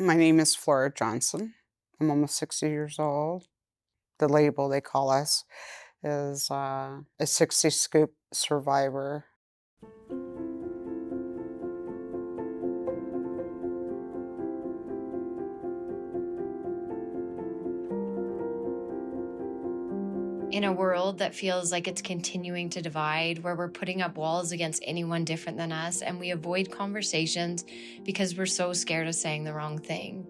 My name is Flora Johnson. I'm almost 60 years old. The label they call us is a 60 Scoop survivor. In a world that feels like it's continuing to divide, where we're putting up walls against anyone different than us, and we avoid conversations because we're so scared of saying the wrong thing.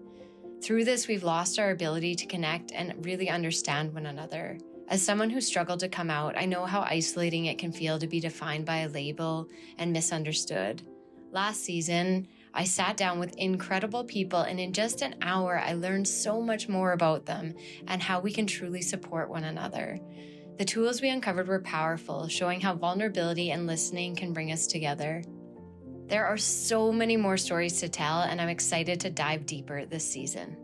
Through this, we've lost our ability to connect and really understand one another. As someone who struggled to come out, I know how isolating it can feel to be defined by a label and misunderstood. Last season, I sat down with incredible people, and in just an hour, I learned so much more about them and how we can truly support one another. The tools we uncovered were powerful, showing how vulnerability and listening can bring us together. There are so many more stories to tell, and I'm excited to dive deeper this season.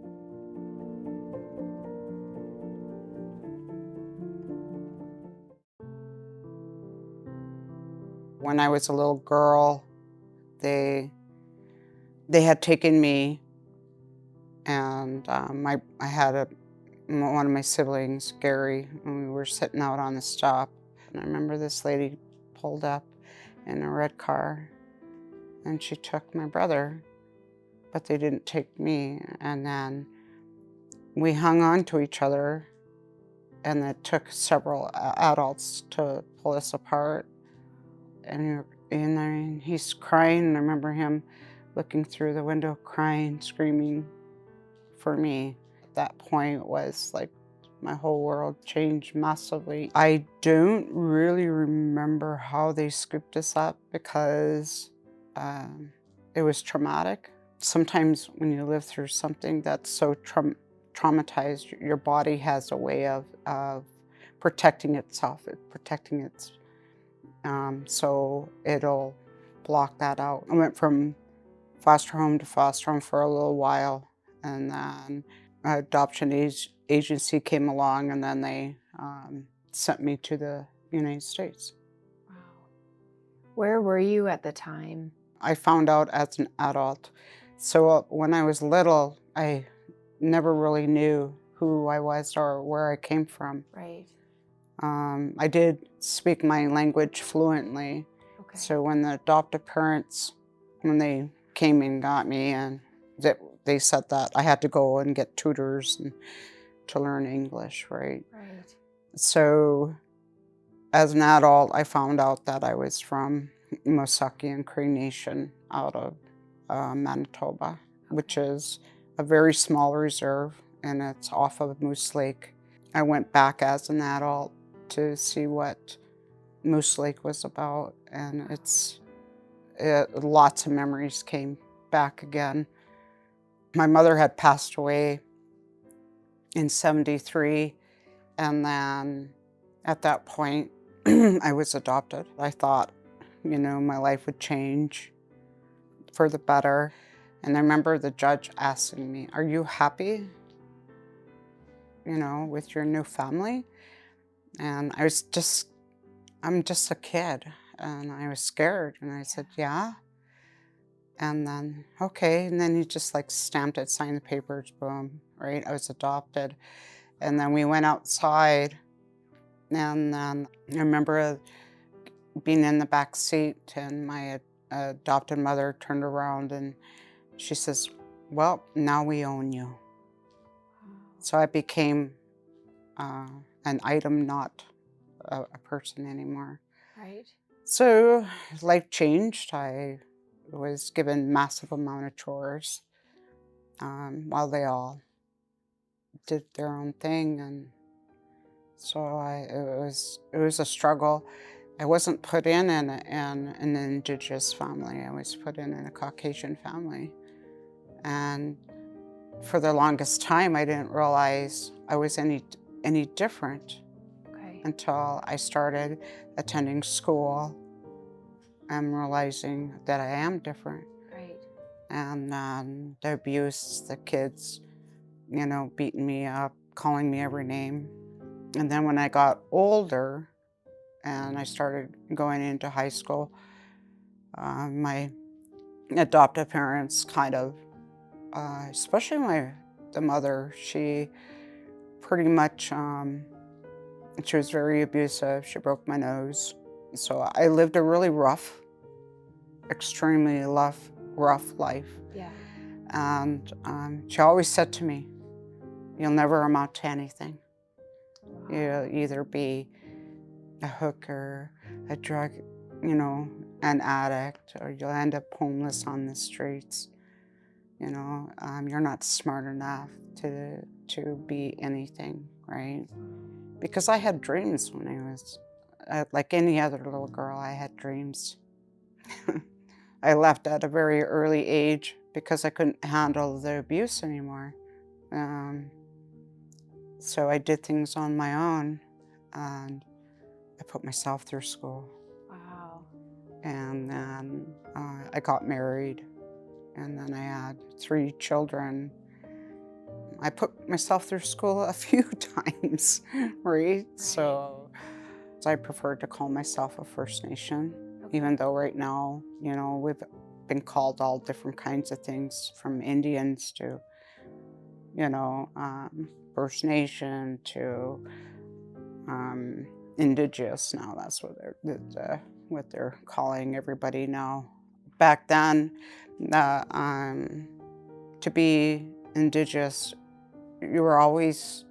When I was a little girl, they had taken me, and I had one of my siblings, Gary, and we were sitting out on the stop. And I remember this lady pulled up in a red car, and she took my brother, but they didn't take me. And then we hung on to each other, and it took several adults to pull us apart. And he's crying, and I remember him looking through the window, crying, screaming for me. At that point was like my whole world changed massively. I don't really remember how they scooped us up because it was traumatic. Sometimes when you live through something that's so traumatized, your body has a way of protecting itself, protecting its so it'll block that out. I went from foster home to foster home for a little while, and then an adoption agency came along, and then they sent me to the United States. Wow. Where were you at the time? I found out as an adult. So when I was little, I never really knew who I was or where I came from. Right. I did speak my language fluently. Okay. So when the adoptive parents, when they came and got me, and they said that I had to go and get tutors to learn English, right? Right. So as an adult, I found out that I was from Musqueam Cree Nation out of Manitoba, which is a very small reserve, and it's off of Moose Lake. I went back as an adult to see what Moose Lake was about, and lots of memories came back again. My mother had passed away in '73, and then at that point, I was adopted. I thought, my life would change for the better. And I remember the judge asking me, "Are you happy, with your new family?" And I'm just a kid, and I was scared, and I said, "Yeah." And then, okay, and then he just like stamped it, signed the papers, boom, right? I was adopted. And then we went outside, and then I remember being in the back seat, and my adopted mother turned around and she says, "Well, now we own you." So I became an item, not a person anymore. Right. So life changed. I was given massive amount of chores while they all did their own thing, and so it was a struggle. I wasn't put in an Indigenous family. I was put in a Caucasian family, and for the longest time, I didn't realize I was any different until I started attending school and realizing that I am different. Right. And the abuse, the kids, beating me up, calling me every name. And then when I got older and I started going into high school, my adoptive parents kind of especially the mother. She pretty much, she was very abusive. She broke my nose. So I lived a really rough, extremely rough life. Yeah. And she always said to me, "You'll never amount to anything. You'll either be a hooker, a drug, an addict, or you'll end up homeless on the streets. You're not smart enough to be anything, right?" Because I had dreams when I was, like any other little girl, I had dreams. I left at a very early age because I couldn't handle the abuse anymore. Um, so I did things on my own, and I put myself through school. Wow. And then I got married, and then I had 3 children. I put myself through school a few times, right? So I prefer to call myself a First Nation, even though right now, we've been called all different kinds of things, from Indians to, First Nation to Indigenous now. That's what they're calling everybody now. Back then, to be Indigenous, you were always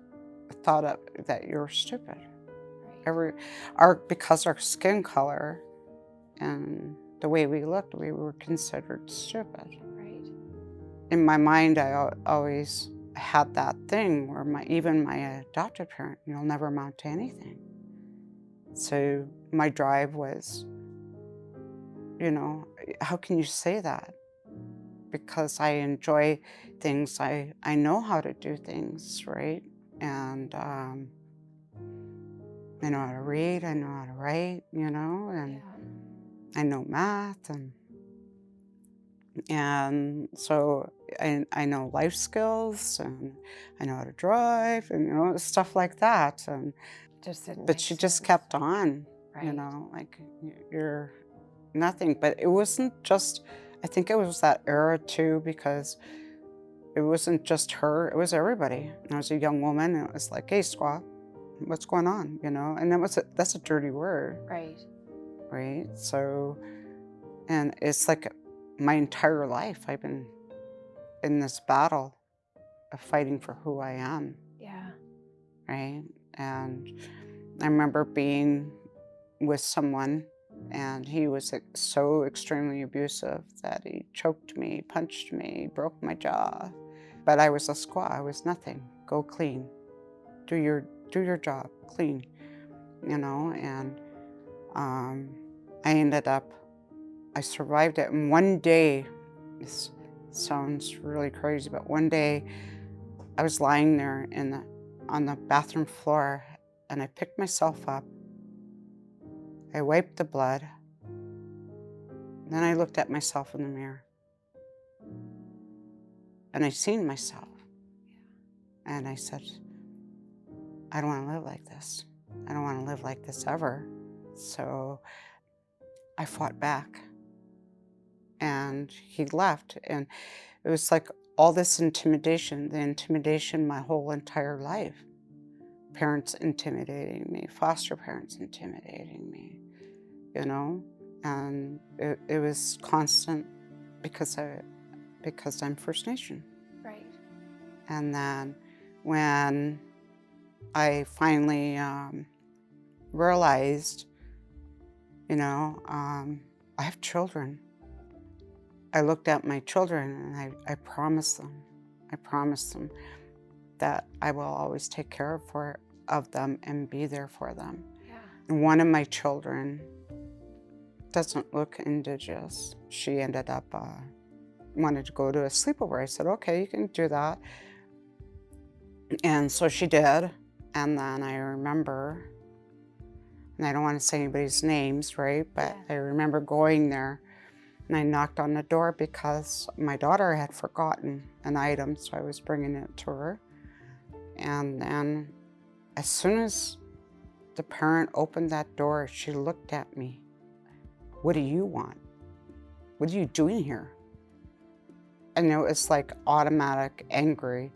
thought of that you were stupid. Because our skin color and the way we looked, we were considered stupid. Right. In my mind, I always had that thing where even my adopted parent, "You'll never amount to anything." So my drive was, how can you say that? Because I enjoy things, I know how to do things, right? And I know how to read, I know how to write, and I know math, and so I know life skills, and I know how to drive, and stuff like that. And Just didn't but make she just sense. kept on, Right. like you're nothing. But it wasn't just. I think it was that era too, because it wasn't just her; it was everybody. I was a young woman, and it was like, "Hey, squaw, what's going on?" And that's a dirty word, Right. right? So, and it's like my entire life I've been in this battle of fighting for who I am, Yeah. right? And I remember being with someone, and he was so extremely abusive that he choked me, punched me, broke my jaw. But I was a squaw. I was nothing. Go clean. Do your job. Clean. And I survived it. And one day, this sounds really crazy, but one day I was lying there on the bathroom floor, and I picked myself up. I wiped the blood. Then I looked at myself in the mirror, and I seen myself. And I said, "I don't want to live like this. I don't want to live like this ever." So I fought back, and he left. And it was like all this intimidation, the intimidation my whole entire life. Parents intimidating me, foster parents intimidating me, and it was constant because I'm First Nation. Right. And then when I finally realized, I have children. I looked at my children, and I promised them. I promised them that I will always take care of them and be there for them. Yeah. And one of my children doesn't look Indigenous. She ended up wanted to go to a sleepover. I said, "Okay, you can do that." And so she did. And then I remember, and I don't want to say anybody's names, right? But I remember going there, and I knocked on the door because my daughter had forgotten an item, so I was bringing it to her. And then as soon as the parent opened that door, she looked at me. "What do you want? What are you doing here?" And it was like automatic angry,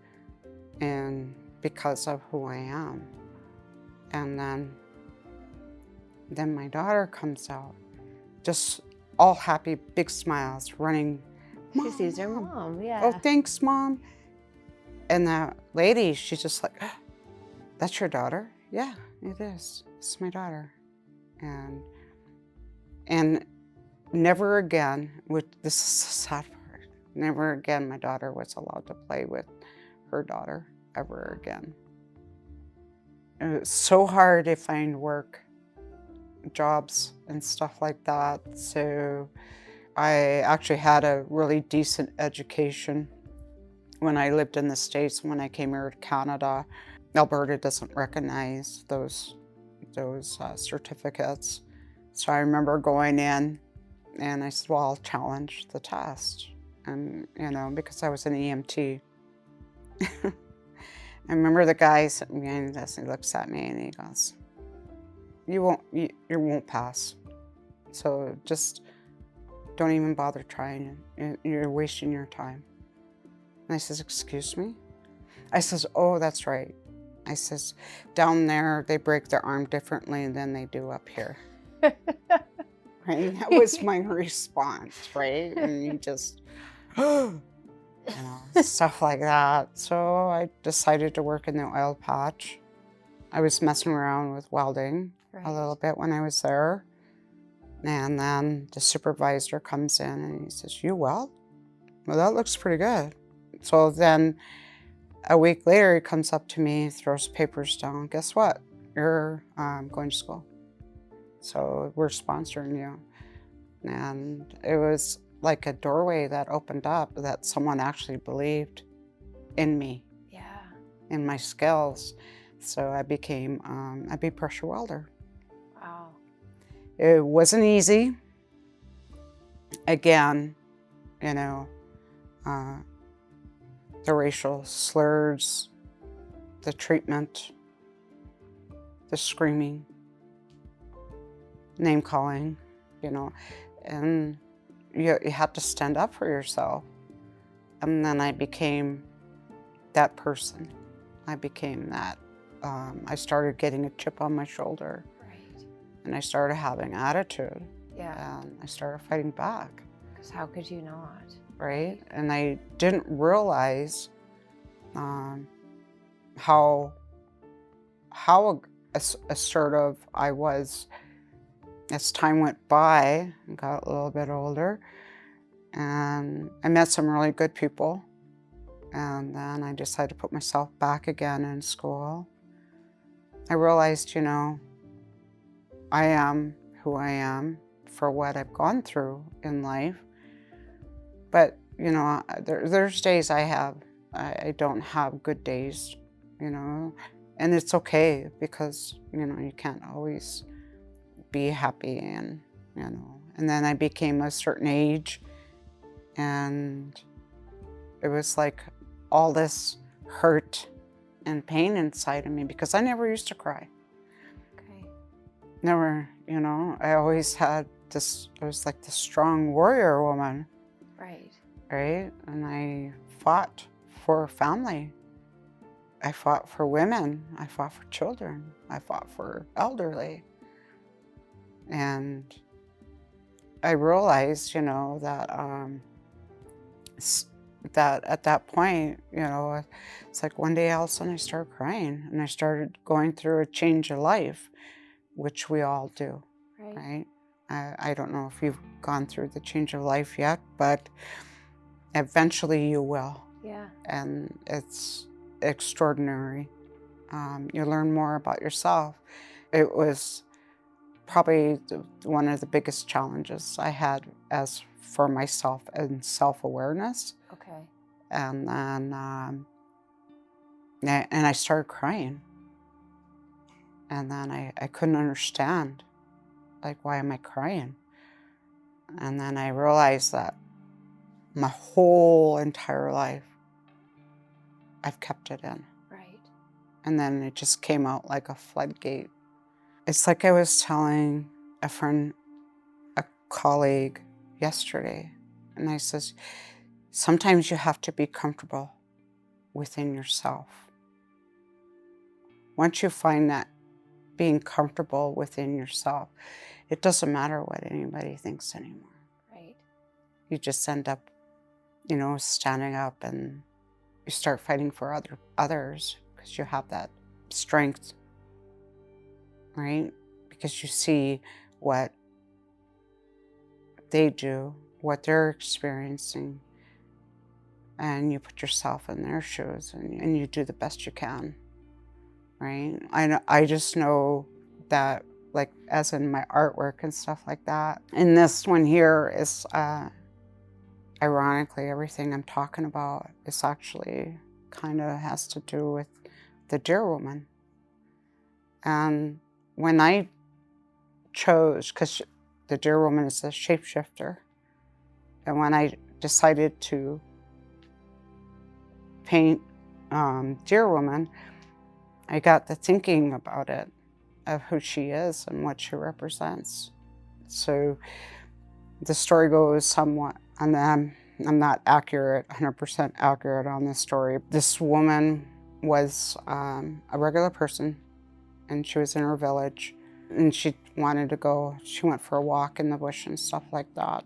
and because of who I am. And then my daughter comes out, just all happy, big smiles, running. She sees her mom, Oh, yeah. thanks, Mom. And that lady, she's just like, that's your daughter? Yeah, it is. It's my daughter. And never again, this is the sad part, never again my daughter was allowed to play with her daughter ever again. It was so hard to find work, jobs, and stuff like that. So I actually had a really decent education when I lived in the States. When I came here to Canada, Alberta doesn't recognize those certificates. So I remember going in and I said, well, I'll challenge the test. And, because I was an EMT. I remember the guy sitting behind us, and he looks at me and he goes, you won't pass. So just don't even bother trying. You're wasting your time. And I says, excuse me? I says, oh, that's right. I says, down there, they break their arm differently than they do up here. Right? That was my response, right? And you just, stuff like that. So I decided to work in the oil patch. I was messing around with welding a little bit when I was there. And then the supervisor comes in and he says, you weld? Well, that looks pretty good. So then a week later, he comes up to me, throws papers down. Guess what? You're going to school. So we're sponsoring you. And it was like a doorway that opened up, that someone actually believed in me, in my skills. So I became a big pressure welder. Wow. It wasn't easy. Again, the racial slurs, the treatment, the screaming, name calling, and you have to stand up for yourself. And then I became that person. I became that. I started getting a chip on my shoulder. Right. And I started having attitude. Yeah. And I started fighting back. Because how could you not? Right? And I didn't realize how assertive I was as time went by and got a little bit older. And I met some really good people. And then I decided to put myself back again in school. I realized, I am who I am for what I've gone through in life. But, there's days I don't have good days, and it's okay because, you can't always be happy and then I became a certain age and it was like all this hurt and pain inside of me because I never used to cry. Okay. Never, I always had this, I was like the strong warrior woman. Right. Right? And I fought for family. I fought for women. I fought for children. I fought for elderly. And I realized, that at that point, it's like one day all of a sudden I started crying and I started going through a change of life, which we all do, right? I don't know if you've gone through the change of life yet, but eventually you will. Yeah. And it's extraordinary. You learn more about yourself. It was probably one of the biggest challenges I had as for myself and self-awareness. Okay. And then, and I started crying. And then I couldn't understand, like, why am I crying? And then I realized that my whole entire life, I've kept it in. Right. And then it just came out like a floodgate. It's like I was telling a friend, a colleague yesterday, and I says, Sometimes you have to be comfortable within yourself. Once you find that being comfortable within yourself, it doesn't matter what anybody thinks anymore. Right. You just end up, standing up, and you start fighting for others because you have that strength, right? Because you see what they do, what they're experiencing, and you put yourself in their shoes, and you do the best you can, right? I just know that, like, as in my artwork and stuff like that. And this one here is, ironically, everything I'm talking about is actually kind of has to do with the deer woman. And when I chose, because the deer woman is a shapeshifter, and when I decided to paint deer woman, I got to thinking about it, of who she is and what she represents. So the story goes somewhat, and I'm not accurate, 100% accurate on this story. This woman was a regular person, and she was in her village, and she went for a walk in the bush and stuff like that.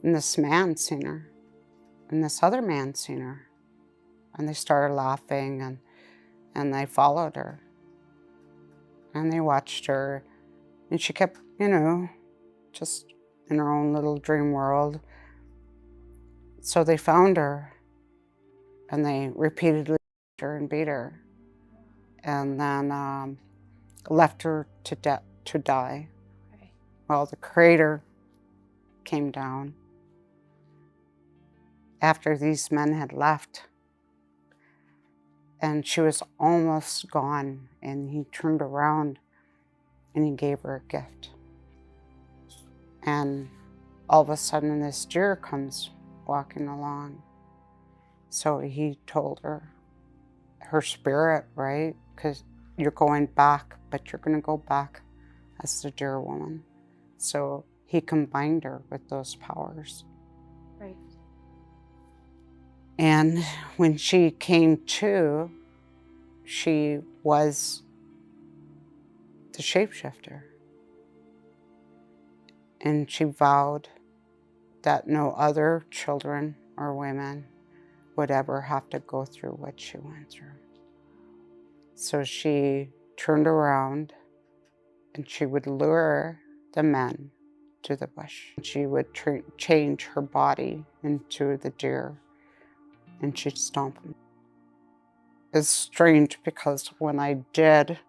And this man seen her, and this other man seen her, and they started laughing, and they followed her, and they watched her, and she kept, just in her own little dream world. So they found her, and they repeatedly beat her and beat her, and then left her to die. Okay. Well, the creator came down after these men had left, and she was almost gone, and he turned around and he gave her a gift. And all of a sudden this deer comes walking along. So he told her spirit, right? Because you're going back, but you're going to go back as the deer woman. So he combined her with those powers. Right. And when she came to, she was the shapeshifter. And she vowed that no other children or women would ever have to go through what she went through. So she turned around, and she would lure the men to the bush. She would change her body into the deer, and she'd stomp them. It's strange because when I did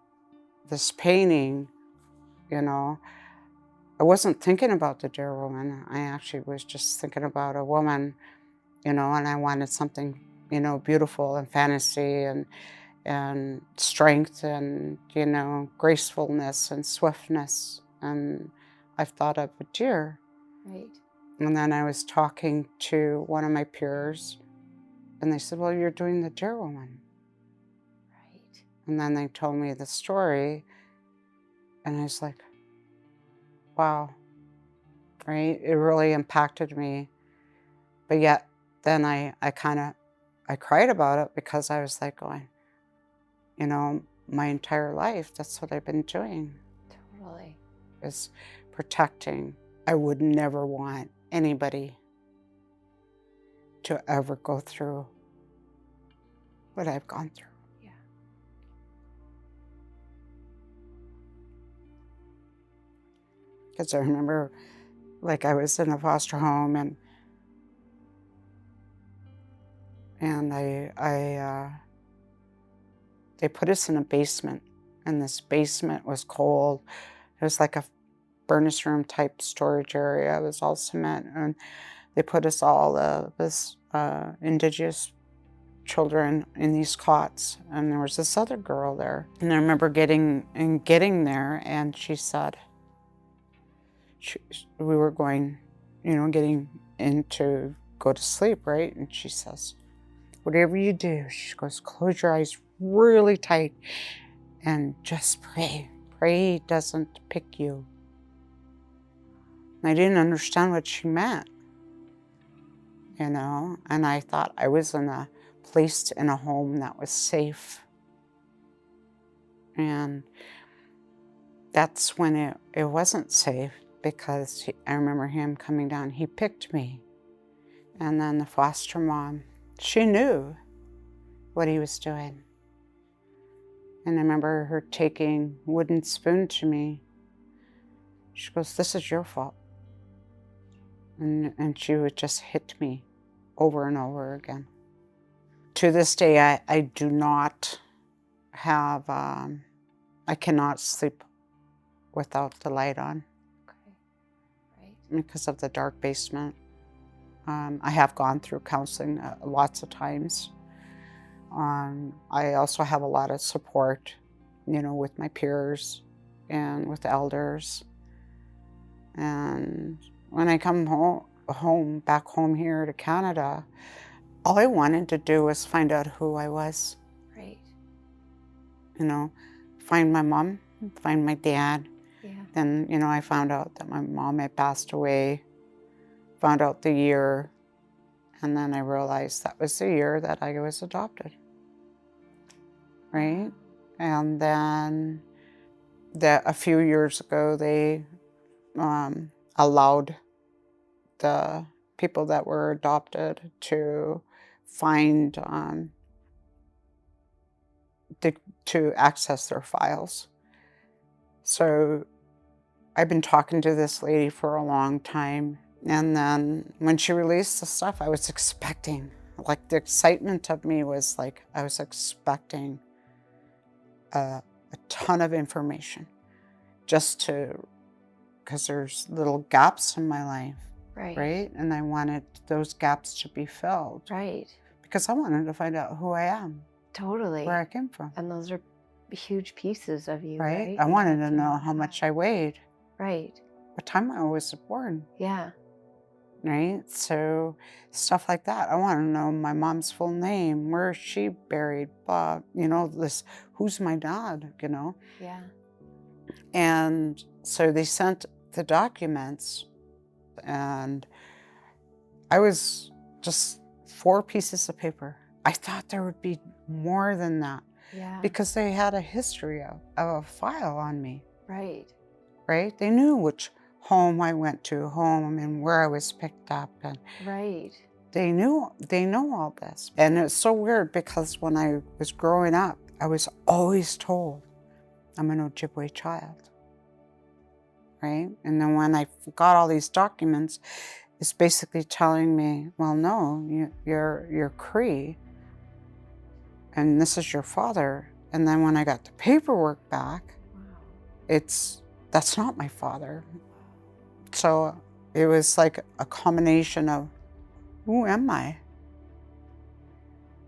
this painting, I wasn't thinking about the deer woman. I actually was just thinking about a woman, and I wanted something, beautiful and fantasy and strength and, gracefulness and swiftness. And I've thought of a deer. Right. And then I was talking to one of my peers, and they said, well, you're doing the deer woman. Right. And then they told me the story, and I was like, wow, right? It really impacted me. But yet then I cried about it, because I was like going, my entire life, that's what I've been doing, Totally. is protecting. I would never want anybody to ever go through what I've gone through. Yeah. Because I remember, like, I was in a foster home, and they put us in a basement, and this basement was cold. It was like a furnace room type storage area. It was all cement, and they put us all, this Indigenous children, in these cots, and there was this other girl there. And I remember getting there, and she said, we were going, getting in to go to sleep, right? And she says, whatever you do, she goes, close your eyes really tight and just pray. Pray he doesn't pick you. And I didn't understand what she meant. you know, and I thought I was placed in a home that was safe. And that's when it wasn't safe, because I remember him coming down. He picked me. And then the foster mom, she knew what he was doing. And I remember her taking wooden spoon to me. She goes, "This is your fault." And she would just hit me over and over again. To this day, I do not have, I cannot sleep without the light on. Okay. Right. Because of the dark basement. I have gone through counseling lots of times. I also have a lot of support, you know, with my peers and with elders. And when I come back home here to Canada, all I wanted to do was find out who I was. Right. You know, find my mom, find my dad. Yeah. Then, you know, I found out that my mom had passed away, found out the year, and then I realized that was the year that I was adopted. Right? And then a few years ago, they allowed the people that were adopted to find, to access their files. So I've been talking to this lady for a long time. And then when she released the stuff, I was expecting, like, the excitement of me was like, I was expecting a ton of information, just because there's little gaps in my life, Right. right? And I wanted those gaps to be filled. Right. Because I wanted to find out who I am, Totally. where I came from. And those are huge pieces of you, Right? right? I You wanted had to know how much I weighed, Right. what time I was born, Yeah. right? So stuff like that. I want to know my mom's full name, where is she buried, blah, you know, who's my dad, you know? Yeah. And so they sent the documents, and I was just 4 pieces of paper. I thought there would be more than that, Yeah. because they had a history of a file on me, Right. right? They knew which home I went to, and where I was picked up, and Right. they know all this. And it's so weird, because when I was growing up, I was always told I'm an Ojibwe child, right? And then when I got all these documents, it's basically telling me, well, no, you're Cree, and this is your father. And then when I got the paperwork back, Wow. that's not my father. So it was like a combination of, who am I?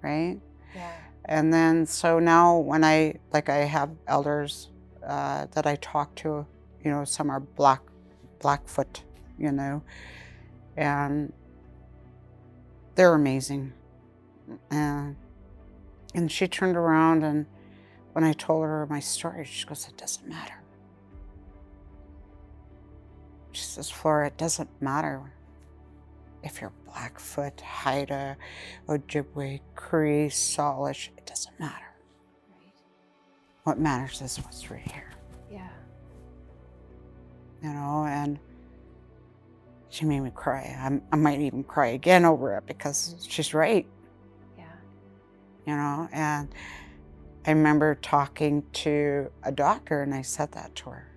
Right? Yeah. And then, so now when I have elders that I talk to, you know, some are Blackfoot, you know, and they're amazing. And she turned around, and when I told her my story, she goes, "It doesn't matter." She says, "Flora, it doesn't matter if you're Blackfoot, Haida, Ojibwe, Cree, Salish, it doesn't matter. Right. What matters is what's right here." Yeah. You know, and she made me cry. I might even cry again over it, because she's right, Yeah. you know. And I remember talking to a doctor, and I said that to her.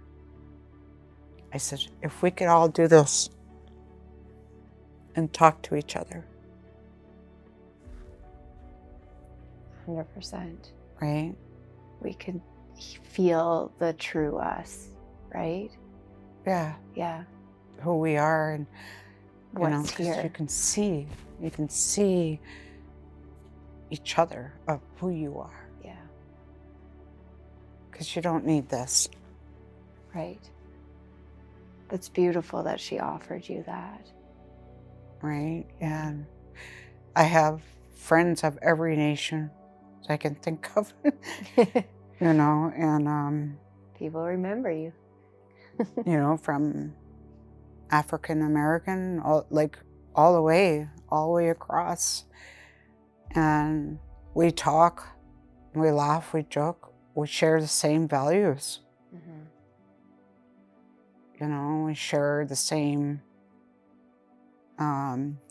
I said, if we could all do this and talk to each other, 100%. right? We could feel the true us, right? Yeah, Yeah. who we are, and you know, What's 'cause here? you can see each other of who you are, Yeah. because you don't need this. Right. That's beautiful that she offered you that. Right? And I have friends of every nation I can think of, you know, and, People remember you. you know, from African American, like all the way across. And we talk, we laugh, we joke, we share the same values. Mm-hmm. You know, we share the same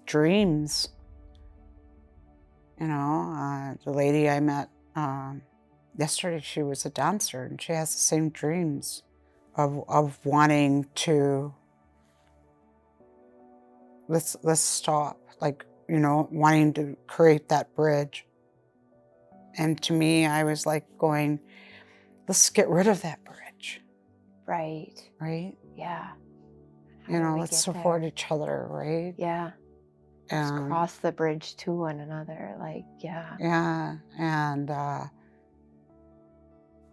dreams. You know, the lady I met yesterday, she was a dancer, and she has the same dreams of wanting to, let's stop, like, you know, wanting to create that bridge. And to me, I was like going, let's get rid of that bridge. Right. Right? Yeah. How You do know, we let's get support there? each other, right? Yeah. Just And cross the bridge to one another. Like, yeah. yeah, and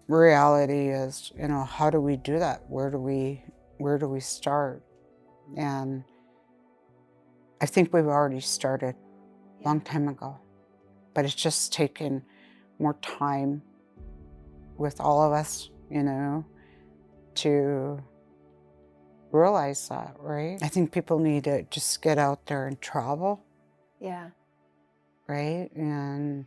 reality is, you know, how do we do that? Where do we start? And I think we've already started a long time ago, but it's just taken more time with all of us, you know, to realize that, right? I think people need to just get out there and travel, Yeah. right? And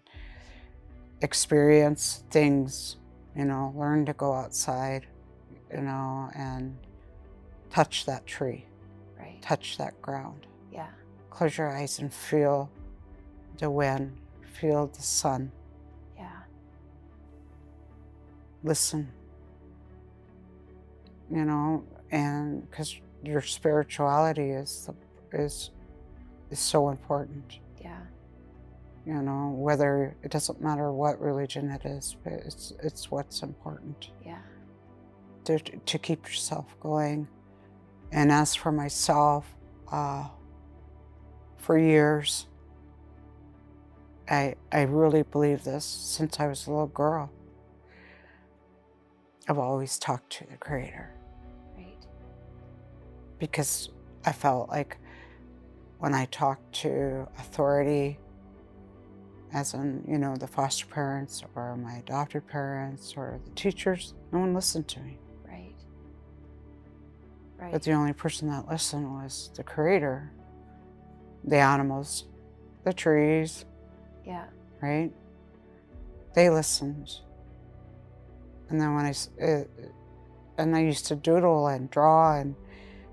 experience things, you know, learn to go outside, you know, and touch that tree, Right. touch that ground. Yeah. Close your eyes and feel the wind, feel the sun. Yeah. Listen, you know, and because your spirituality is so important. Yeah. You know, whether, it doesn't matter what religion it is, but it's what's important. Yeah. To keep yourself going. And as for myself, for years, I really believe this since I was a little girl. I've always talked to the Creator. Right. Because I felt like when I talked to authority, as in, you know, the foster parents or my adopted parents or the teachers, no one listened to me. Right. Right. But the only person that listened was the Creator, the animals, the trees, Yeah. right? They listened. And then when I used to doodle and draw and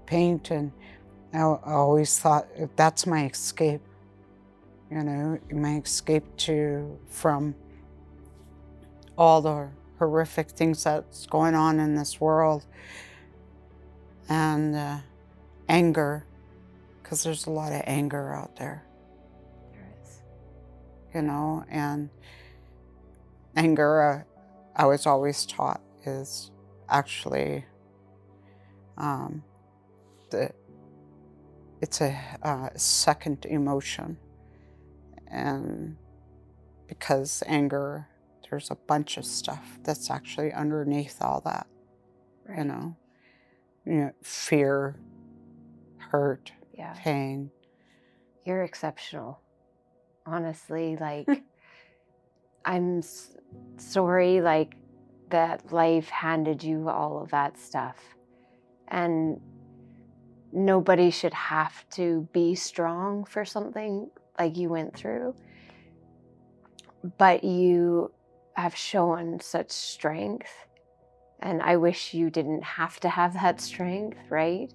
paint, and I always thought, that's my escape, you know, my escape from all the horrific things that's going on in this world, and anger, because there's a lot of anger out there. There is. You know, and anger, I was always taught, is actually it's a second emotion. And because anger, there's a bunch of stuff that's actually underneath all that. Right. You know, fear, hurt, Yeah. pain. You're exceptional. Honestly, like, I'm sorry, like, that life handed you all of that stuff. And nobody should have to be strong for something like you went through. But you have shown such strength. And I wish you didn't have to have that strength, right?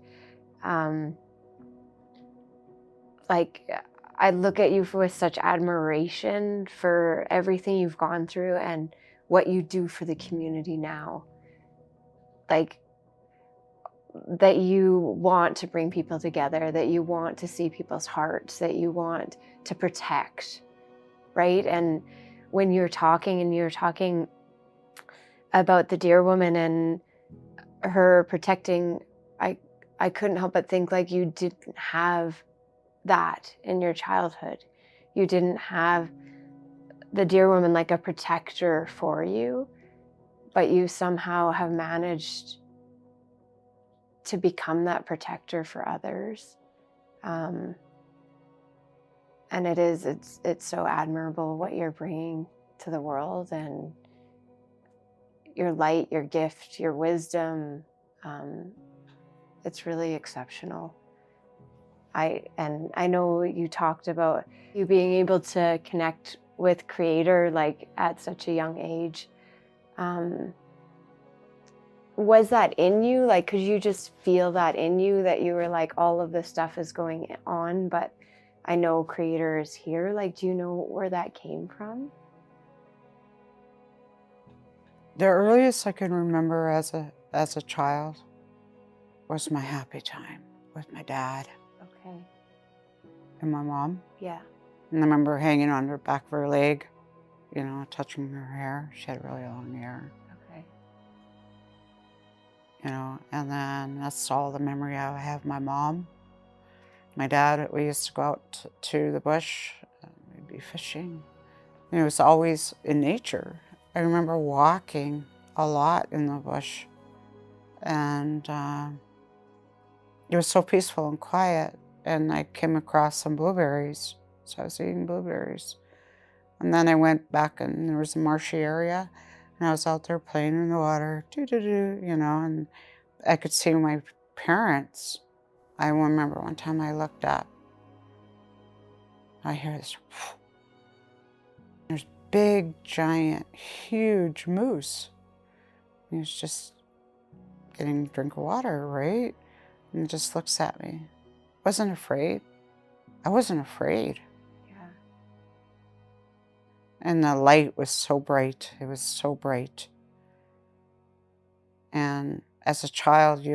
Like, I look at you with such admiration for everything you've gone through and what you do for the community now. Like, that you want to bring people together, that you want to see people's hearts, that you want to protect, right? And when you're talking about the dear woman and her protecting, I couldn't help but think, like, you didn't have that in your childhood. You didn't have the dear woman like a protector for you, but you somehow have managed to become that protector for others. And it's so admirable what you're bringing to the world, and your light, your gift, your wisdom. It's really exceptional. I know you talked about you being able to connect with Creator like at such a young age. Was that in you? Like, could you just feel that in you, that you were like, all of this stuff is going on, but I know Creator is here? Like, do you know where that came from? The earliest I can remember as a child was my happy time with my dad Okay. and my mom. Yeah. And I remember hanging on her back of her leg, you know, touching her hair. She had really long hair, Okay. you know, and then that's all the memory I have of my mom. My dad, we used to go out to the bush, we'd be fishing. And it was always in nature. I remember walking a lot in the bush, and it was so peaceful and quiet. And I came across some blueberries, so I was eating blueberries. And then I went back, and there was a marshy area, and I was out there playing in the water, doo-doo-doo, you know, and I could see my parents. I remember one time I looked up, I hear this, there's big, giant, huge moose. He was just getting a drink of water, right? And he just looks at me. Wasn't afraid. I wasn't afraid. Yeah. And the light was so bright. It was so bright. And as a child,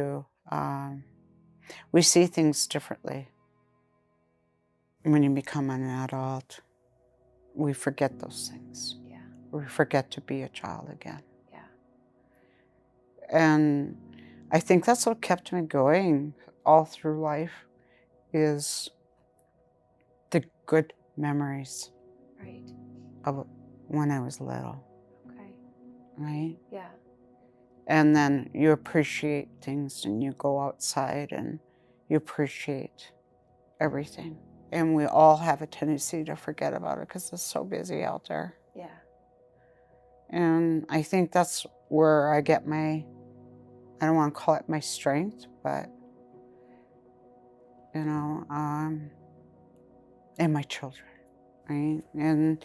we see things differently. When you become an adult, we forget those things. Yeah. We forget to be a child again. Yeah. And I think that's what kept me going all through life, is the good memories Right. of when I was little, Okay. right? Yeah. And then you appreciate things, and you go outside and you appreciate everything. And we all have a tendency to forget about it because it's so busy out there. Yeah. And I think that's where I get my, I don't want to call it my strength, but, you know, and my children, right? And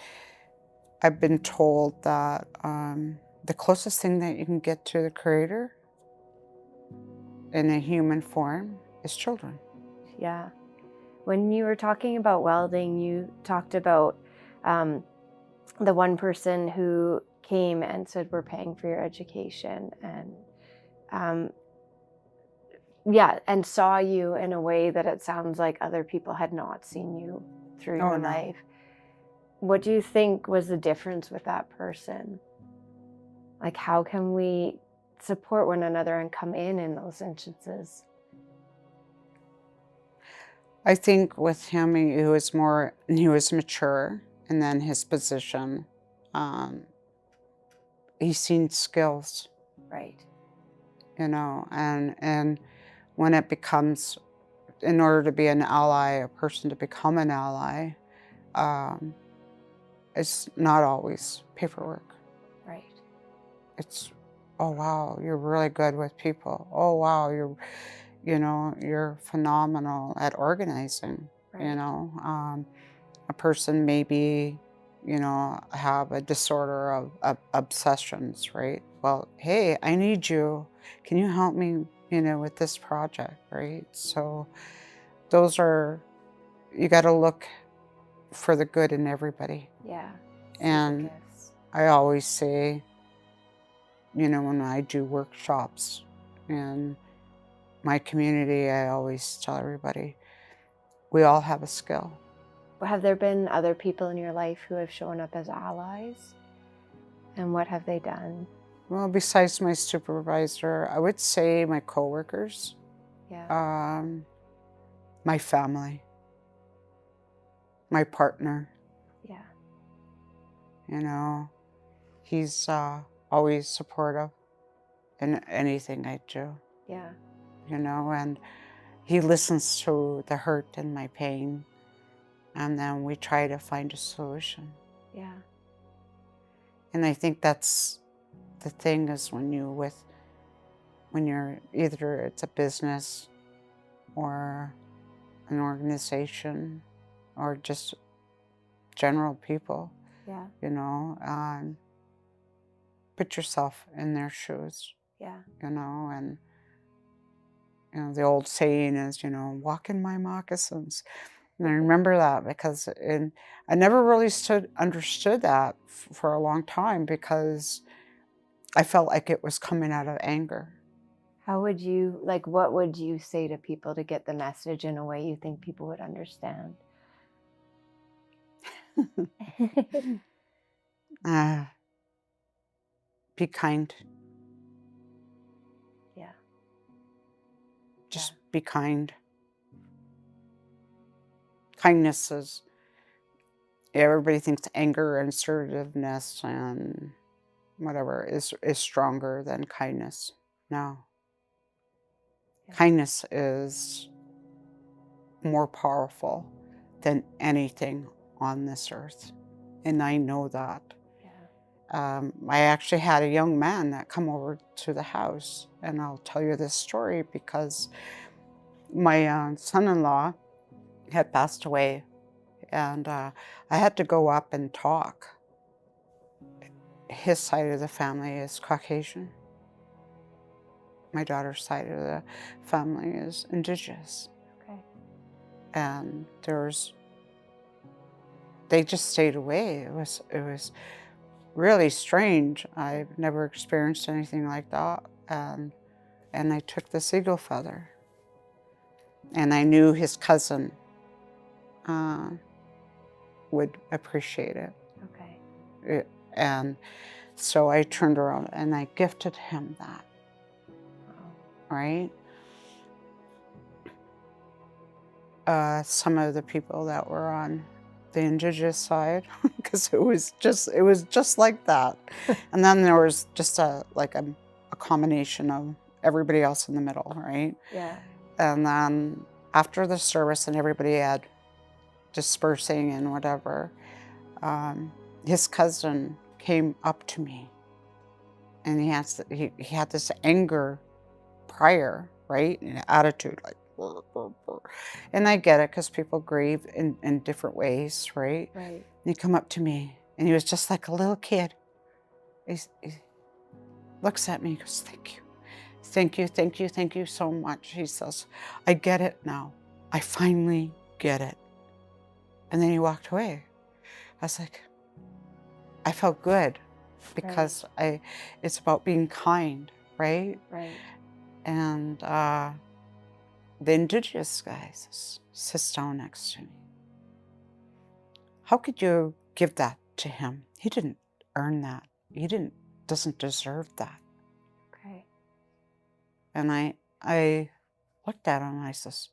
I've been told that the closest thing that you can get to the Creator in a human form is children. Yeah. When you were talking about welding, you talked about the one person who came and said, "We're paying for your education," and yeah, and saw you in a way that it sounds like other people had not seen you through Oh, your no. life. What do you think was the difference with that person? Like, how can we support one another and come in those instances? I think with him, he was mature, and then his position, he's seen skills, Right. you know, and when it becomes, in order to be an ally, a person to become an ally, it's not always paperwork. Right. It's, oh wow, you're really good with people. Oh wow, you're phenomenal at organizing. You Right. know, a person maybe, you know, have a disorder of obsessions, right? Well, hey, I need you. Can you help me, you know, with this project, right? So those are, you got to look for the good in everybody. Yeah. See the And gifts. I always say, you know, when I do workshops in my community, I always tell everybody, we all have a skill. Have there been other people in your life who have shown up as allies? And what have they done? Well, besides my supervisor, I would say my coworkers, Yeah. my family, my partner, Yeah. you know, he's always supportive in anything I do, Yeah. you know, and he listens to the hurt and my pain, and then we try to find a solution. Yeah. And I think that's the thing, is when you're either, it's a business or an organization or just general people, Yeah. you know, put yourself in their shoes, Yeah. you know, and the old saying is, walk in my moccasins. And I remember that because I never really understood that for a long time because I felt like it was coming out of anger. How would you, like, what would you say to people to get the message in a way you think people would understand? uh, be kind. Yeah. Just be kind. Kindness is, everybody thinks anger and assertiveness and whatever is stronger than kindness. No. Yeah. Kindness is more powerful than anything on this earth. And I know that. I actually had a young man that come over to the house, and I'll tell you this story because my son-in-law had passed away, and I had to go up and talk. His side of the family is Caucasian. My daughter's side of the family is Indigenous. Okay. And they just stayed away. It was really strange. I've never experienced anything like that. And I took this eagle feather. And I knew his cousin would appreciate it. Okay. And so I turned around and I gifted him that. Right? Some of the people that were on the Indigenous side, because it was just like that. And then there was just a combination of everybody else in the middle, right? Yeah. And then after the service and everybody had dispersing and whatever, his cousin came up to me, and he had this anger prior, right? An attitude like, "Brr, brr, brr." And I get it because people grieve in different ways, right? Right. And he come up to me, and he was just like a little kid. He looks at me, he goes, "Thank you. Thank you, thank you, thank you so much." He says, "I get it now. I finally get it." And then he walked away. I was like, I felt good because it's about being kind, right? Right. And the Indigenous guy sits down next to me. How could you give that to him? He didn't earn that. He doesn't deserve that. Okay. And I looked at him and I says,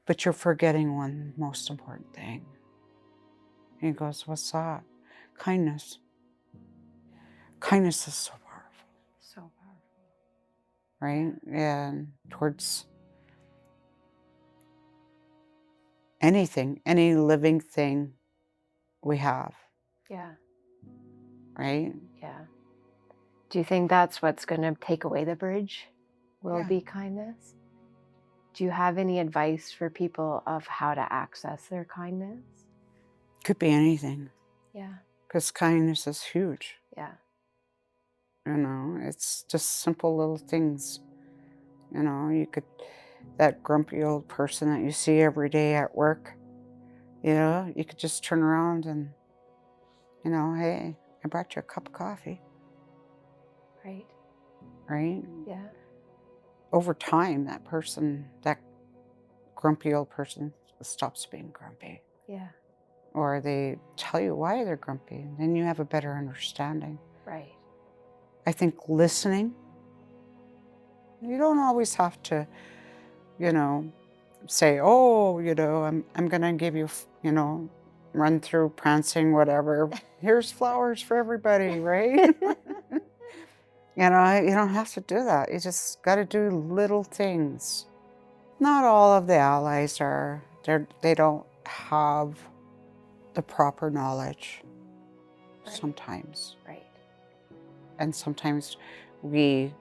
"But you're forgetting one most important thing." He goes, "What's that?" "Kindness. Kindness is so powerful." So powerful. Right? And towards anything, any living thing we have. Yeah. Right? Yeah. Do you think that's what's going to take away the bridge? Will Yeah. be kindness? Do you have any advice for people of how to access their kindness? Could be anything. Yeah. Because kindness is huge. Yeah. It's just simple little things. You could, that grumpy old person that you see every day at work, you could just turn around and, "Hey, I brought you a cup of coffee." Right. Right? Yeah. Over time, that grumpy old person stops being grumpy. Yeah. Or they tell you why they're grumpy, and then you have a better understanding. Right. I think listening, you don't always have to, say, "Oh, I'm gonna give you, run through prancing, whatever. Here's flowers for everybody," right? You don't have to do that. You just got to do little things. Not all of the allies they don't have the proper knowledge sometimes. Right. And sometimes we,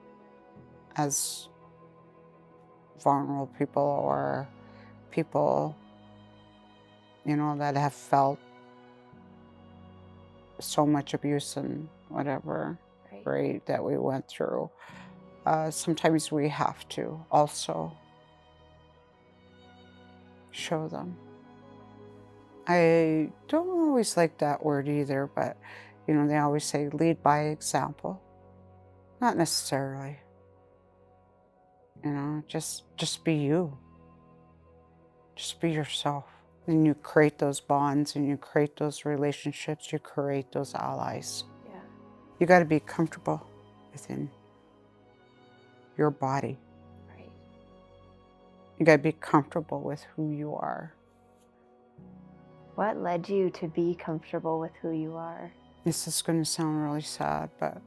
as vulnerable people or people, you know, that have felt so much abuse and whatever, Right. right, that we went through. Sometimes we have to also show them. I don't always like that word either, but you know, they always say lead by example. Not necessarily. You know, just be you. Just be yourself. And you create those bonds and you create those relationships, you create those allies. Yeah. You got to be comfortable within your body. Right. You got to be comfortable with who you are. What led you to be comfortable with who you are? This is going to sound really sad, but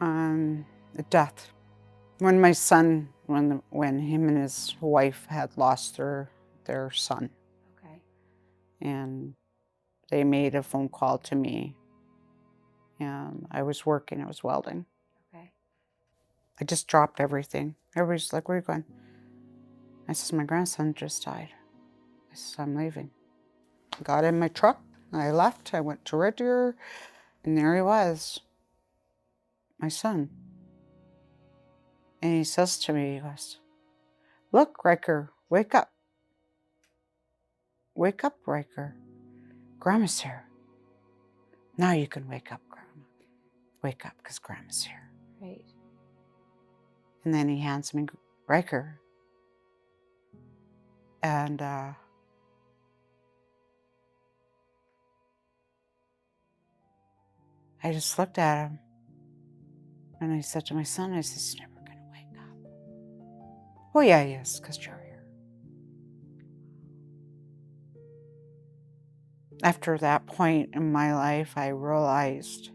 Okay. the death. When my son, when him and his wife had lost their son, Okay. and they made a phone call to me, and I was working, I was welding. Okay. I just dropped everything. Everybody's like, where are you going? I says, my grandson just died. I says, I'm leaving. I got in my truck, I left, I went to Red Deer, and there he was, my son. And he says to me, he goes, look, Riker, wake up. Wake up, Riker. Grandma's here. Now you can wake up, Grandma. Wake up, because Grandma's here. Right. And then he hands me Riker. And I just looked at him. And I said to my son, I said, he's never going to wake up. Oh, yeah, he is, because you're here. After that point in my life, I realized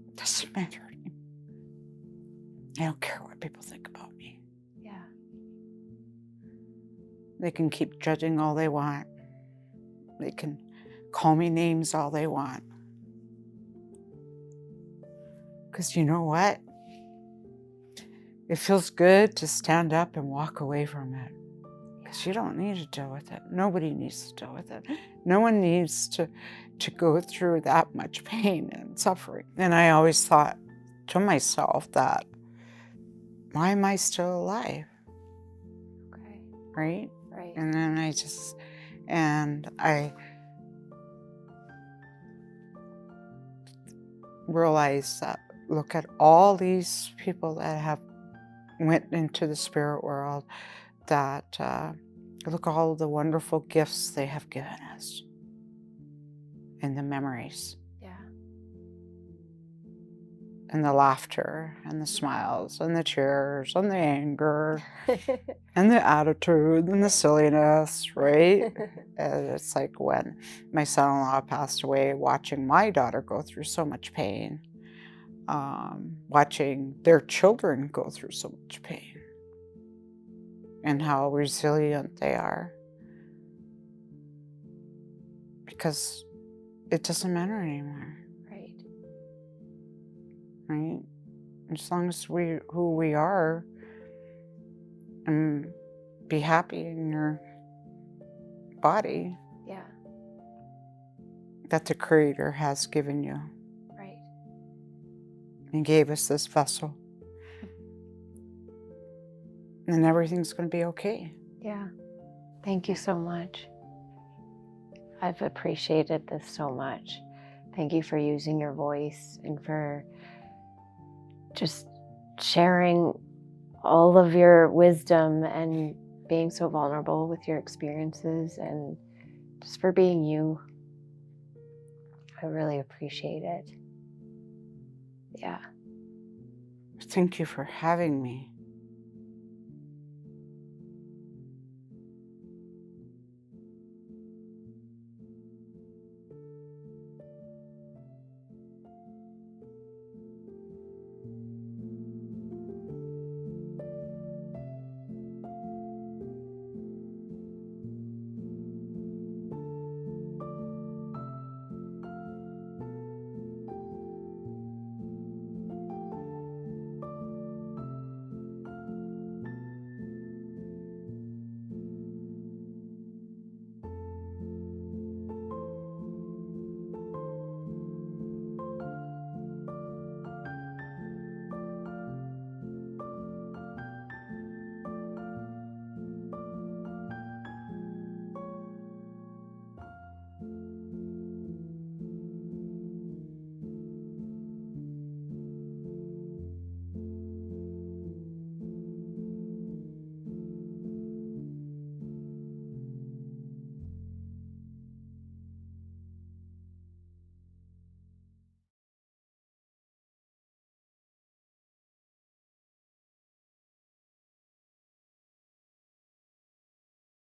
it doesn't matter anymore. I don't care what people think about me. Yeah. They can keep judging all they want. They can call me names all they want. Because you know what? It feels good to stand up and walk away from it. Because you don't need to deal with it. Nobody needs to deal with it. No one needs to go through that much pain and suffering. And I always thought to myself that, why am I still alive? Okay. Right? Right. And then I realized that, look at all these people that have went into the spirit world, that look at all the wonderful gifts they have given us and the memories Yeah. and the laughter and the smiles and the tears and the anger and the attitude and the silliness, right? And it's like when my son-in-law passed away, watching my daughter go through so much pain, watching their children go through so much pain, and how resilient they are. Because it doesn't matter anymore, Right. right? As long as who we are, and be happy in your body Yeah. that the Creator has given you Right. and gave us this vessel. And everything's going to be okay. Yeah. Thank you so much. I've appreciated this so much. Thank you for using your voice and for just sharing all of your wisdom and being so vulnerable with your experiences, and just for being you. I really appreciate it. Yeah. Thank you for having me.